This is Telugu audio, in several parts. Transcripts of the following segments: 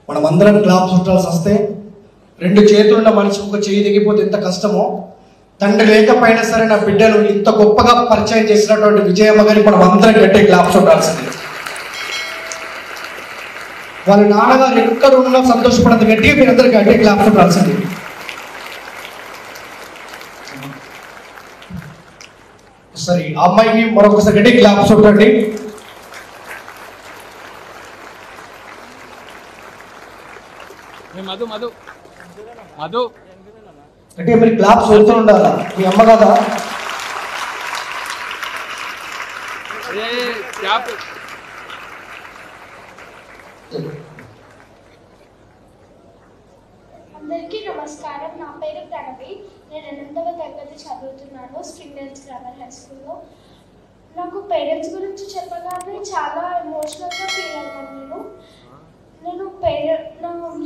మనం అందరం క్లాప్స్ కొట్టాల్సి వస్తే, రెండు చేతులున్న మనిషికి ఒక చేయి దిగిపోతే ఎంత కష్టమో, తండ్రి లేకపోయినా సరే నా బిడ్డను ఇంత గొప్పగా పరిచయం చేసినటువంటి విజయమ్మ గారికి మనం అందరం గట్టే క్లాప్స్ కొట్టాల్సింది. వాళ్ళ నాన్నగారు ఎక్కడ ఉన్నా సంతోషపడదు గట్టిగా మీరందరూ గట్టే క్లాప్స్ కొట్టాల్సింది. సరే, ఆ అమ్మాయికి మరొకసారి గట్టి క్లాప్స్ కొట్టండి. మధు మధు మధు అంటే మీరు క్లాప్స్ కొడుతూ ఉండాలా, మీ అమ్మ కదా. అందరికీ నమస్కారం. నా పేరు ప్రణవి. నేను 8వ తరగతి చదువుతున్నాను స్ప్రింగ్డేల్స్ గ్రామర్ హై స్కూల్లో. నాకు పేరెంట్స్ గురించి చెప్పగానే చాలా ఎమోషనల్గా ఫీల్ అయ్యాను.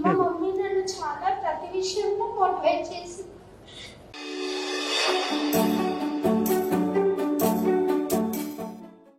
మా మమ్మీ నన్ను చాలా ప్రతి విషయంలో మోటివేట్ చేసింది.